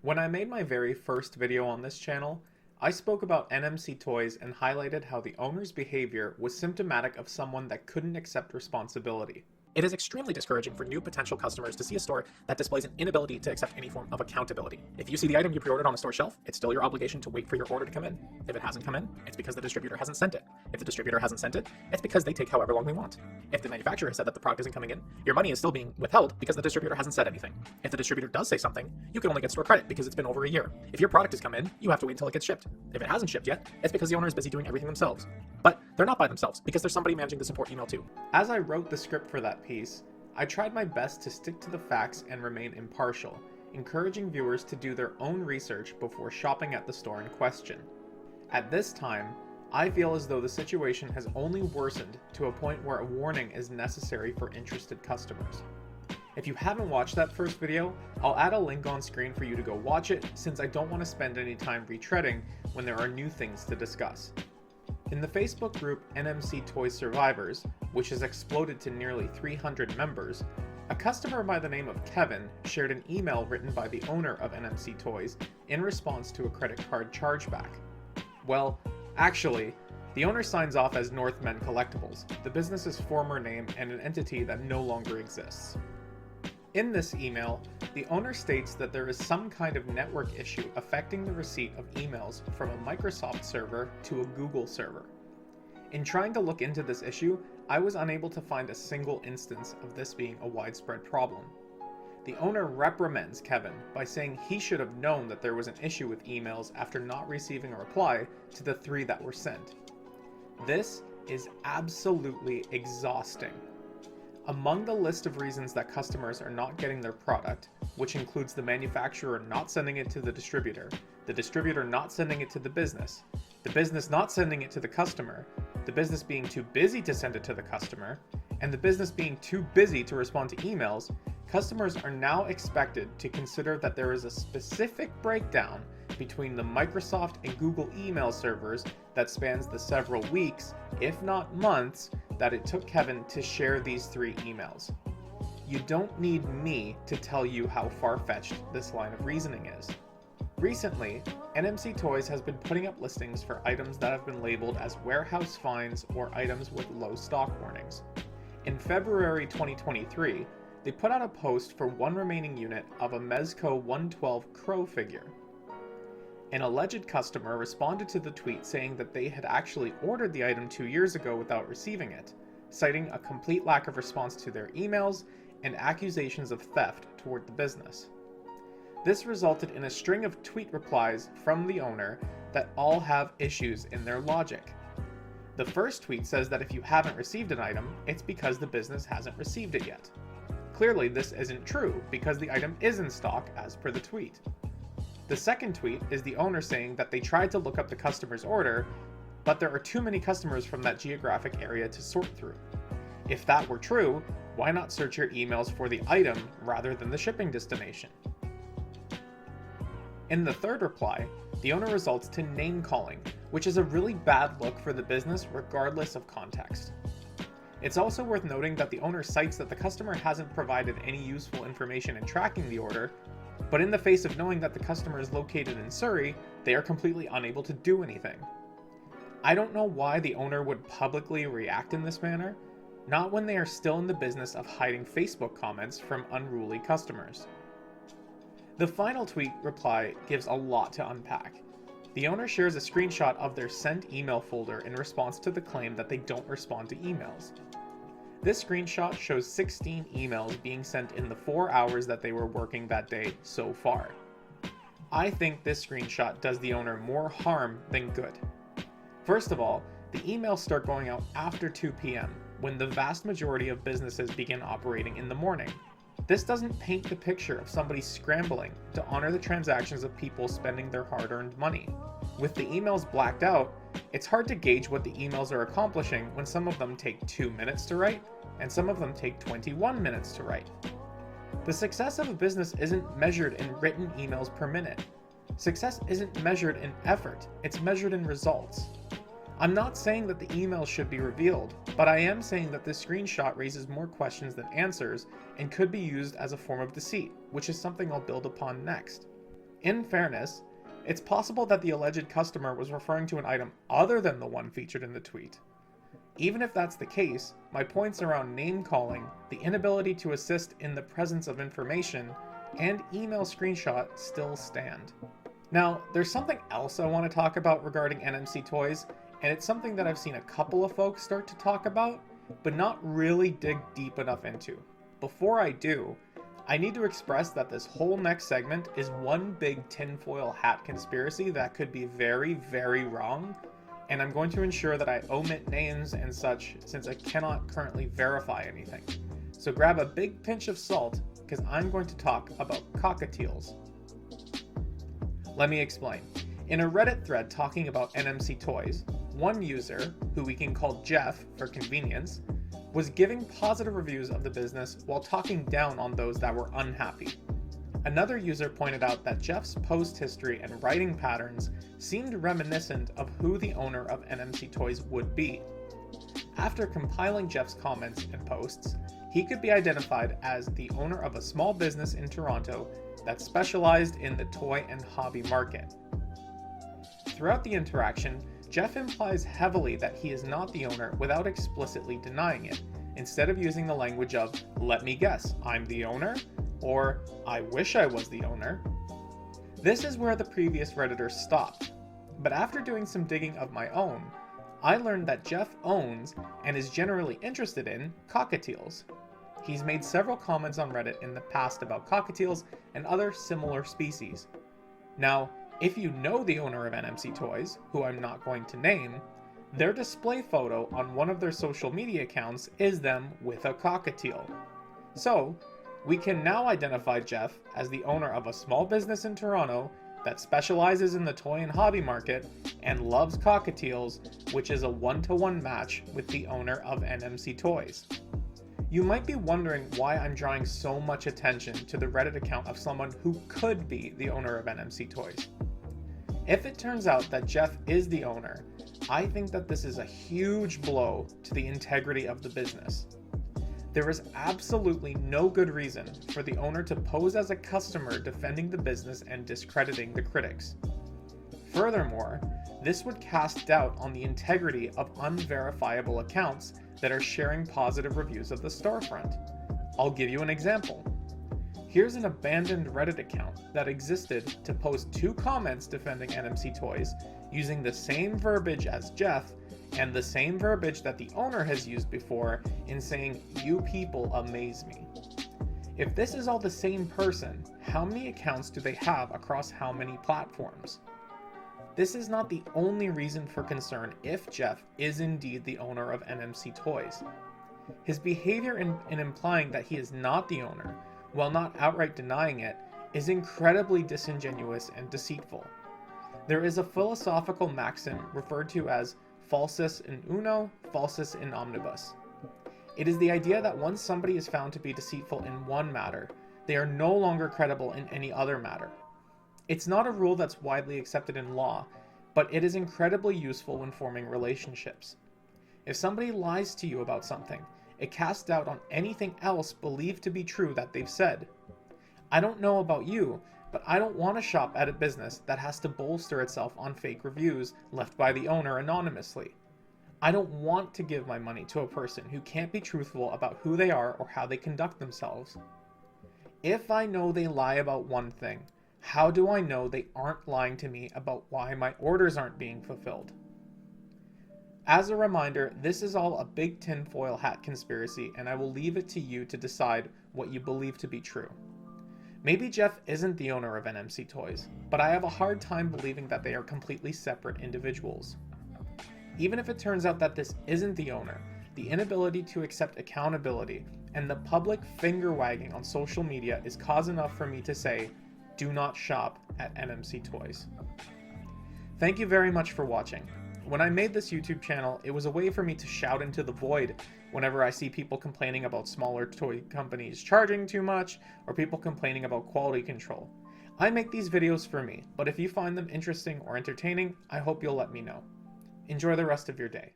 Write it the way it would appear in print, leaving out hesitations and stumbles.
When I made my very first video on this channel, I spoke about NMC Toys and highlighted how the owner's behavior was symptomatic of someone that couldn't accept responsibility. It is extremely discouraging for new potential customers to see a store that displays an inability to accept any form of accountability. If you see the item you pre-ordered on the store shelf, it's still your obligation to wait for your order to come in. If it hasn't come in, it's because the distributor hasn't sent it. If the distributor hasn't sent it, it's because they take however long they want. If the manufacturer has said that the product isn't coming in, your money is still being withheld because the distributor hasn't said anything. If the distributor does say something, you can only get store credit because it's been over a year. If your product has come in, you have to wait until it gets shipped. If it hasn't shipped yet, it's because the owner is busy doing everything themselves. But they're not by themselves because there's somebody managing the support email too. As I wrote the script for that piece, I tried my best to stick to the facts and remain impartial, encouraging viewers to do their own research before shopping at the store in question. At this time, I feel as though the situation has only worsened to a point where a warning is necessary for interested customers. If you haven't watched that first video, I'll add a link on screen for you to go watch it, since I don't want to spend any time retreading when there are new things to discuss. In the Facebook group NMC Toys Survivors, which has exploded to nearly 300 members, a customer by the name of Kevin shared an email written by the owner of NMC Toys in response to a credit card chargeback. Well, actually, the owner signs off as Northmen Collectibles, the business's former name and an entity that no longer exists. In this email, the owner states that there is some kind of network issue affecting the receipt of emails from a Microsoft server to a Google server. In trying to look into this issue, I was unable to find a single instance of this being a widespread problem. The owner reprimands Kevin by saying he should have known that there was an issue with emails after not receiving a reply to the 3 that were sent. This is absolutely exhausting. Among the list of reasons that customers are not getting their product, which includes the manufacturer not sending it to the distributor not sending it to the business not sending it to the customer, the business being too busy to send it to the customer, and the business being too busy to respond to emails, customers are now expected to consider that there is a specific breakdown between the Microsoft and Google email servers that spans the several weeks, if not months, that it took Kevin to share these 3 emails. You don't need me to tell you how far-fetched this line of reasoning is. Recently, NMC Toys has been putting up listings for items that have been labeled as warehouse finds or items with low stock warnings. In February 2023, they put out a post for one remaining unit of a Mezco 112 Crow figure. An alleged customer responded to the tweet saying that they had actually ordered the item 2 years ago without receiving it, citing a complete lack of response to their emails and accusations of theft toward the business. This resulted in a string of tweet replies from the owner that all have issues in their logic. The first tweet says that if you haven't received an item, it's because the business hasn't received it yet. Clearly this isn't true because the item is in stock as per the tweet. The second tweet is the owner saying that they tried to look up the customer's order, but there are too many customers from that geographic area to sort through. If that were true, why not search your emails for the item rather than the shipping destination? In the third reply, the owner results to name calling, which is a really bad look for the business regardless of context. It's also worth noting that the owner cites that the customer hasn't provided any useful information in tracking the order, but in the face of knowing that the customer is located in Surrey, they are completely unable to do anything. I don't know why the owner would publicly react in this manner, not when they are still in the business of hiding Facebook comments from unruly customers. The final tweet reply gives a lot to unpack. The owner shares a screenshot of their sent email folder in response to the claim that they don't respond to emails. This screenshot shows 16 emails being sent in the 4 hours that they were working that day so far. I think this screenshot does the owner more harm than good. First of all, the emails start going out after 2 p.m., when the vast majority of businesses begin operating in the morning. This doesn't paint the picture of somebody scrambling to honor the transactions of people spending their hard-earned money. With the emails blacked out, it's hard to gauge what the emails are accomplishing when some of them take 2 minutes to write, and some of them take 21 minutes to write. The success of a business isn't measured in written emails per minute. Success isn't measured in effort, it's measured in results. I'm not saying that the emails should be revealed, but I am saying that this screenshot raises more questions than answers and could be used as a form of deceit, which is something I'll build upon next. In fairness, it's possible that the alleged customer was referring to an item other than the one featured in the tweet. Even if that's the case, my points around name-calling, the inability to assist in the presence of information, and email screenshot still stand. Now, there's something else I want to talk about regarding NMC Toys, and it's something that I've seen a couple of folks start to talk about, but not really dig deep enough into. Before I do, I need to express that this whole next segment is one big tinfoil hat conspiracy that could be very, very wrong, and I'm going to ensure that I omit names and such since I cannot currently verify anything. So grab a big pinch of salt, because I'm going to talk about cockatiels. Let me explain. In a Reddit thread talking about NMC Toys, one user, who we can call Jeff for convenience, was giving positive reviews of the business while talking down on those that were unhappy. Another user pointed out that Jeff's post history and writing patterns seemed reminiscent of who the owner of NMC Toys would be. After compiling Jeff's comments and posts, he could be identified as the owner of a small business in Toronto that specialized in the toy and hobby market. Throughout the interaction, Jeff implies heavily that he is not the owner without explicitly denying it, instead of using the language of, "Let me guess, I'm the owner," or "I wish I was the owner." This is where the previous Redditor stopped, but after doing some digging of my own, I learned that Jeff owns, and is generally interested in, cockatiels. He's made several comments on Reddit in the past about cockatiels and other similar species. Now, if you know the owner of NMC Toys, who I'm not going to name, their display photo on one of their social media accounts is them with a cockatiel. So, we can now identify Jeff as the owner of a small business in Toronto that specializes in the toy and hobby market and loves cockatiels, which is a one-to-one match with the owner of NMC Toys. You might be wondering why I'm drawing so much attention to the Reddit account of someone who could be the owner of NMC Toys. If it turns out that Jeff is the owner, I think that this is a huge blow to the integrity of the business. There is absolutely no good reason for the owner to pose as a customer defending the business and discrediting the critics. Furthermore, this would cast doubt on the integrity of unverifiable accounts that are sharing positive reviews of the storefront. I'll give you an example. Here's an abandoned Reddit account that existed to post 2 comments defending NMC Toys using the same verbiage as Jeff and the same verbiage that the owner has used before in saying, "You people amaze me." If this is all the same person, how many accounts do they have across how many platforms? This is not the only reason for concern if Jeff is indeed the owner of NMC Toys. His behavior in implying that he is not the owner, while not outright denying it, is incredibly disingenuous and deceitful. There is a philosophical maxim referred to as falsus in uno, falsus in omnibus. It is the idea that once somebody is found to be deceitful in one matter, they are no longer credible in any other matter. It's not a rule that's widely accepted in law, but it is incredibly useful when forming relationships. If somebody lies to you about something, it casts doubt on anything else believed to be true that they've said. I don't know about you, but I don't want to shop at a business that has to bolster itself on fake reviews left by the owner anonymously. I don't want to give my money to a person who can't be truthful about who they are or how they conduct themselves. If I know they lie about one thing, how do I know they aren't lying to me about why my orders aren't being fulfilled? As a reminder, this is all a big tinfoil hat conspiracy, and I will leave it to you to decide what you believe to be true. Maybe Jeff isn't the owner of NMC Toys, but I have a hard time believing that they are completely separate individuals. Even if it turns out that this isn't the owner, the inability to accept accountability and the public finger wagging on social media is cause enough for me to say, do not shop at NMC Toys. Thank you very much for watching. When I made this YouTube channel, it was a way for me to shout into the void whenever I see people complaining about smaller toy companies charging too much, or people complaining about quality control. I make these videos for me, but if you find them interesting or entertaining, I hope you'll let me know. Enjoy the rest of your day.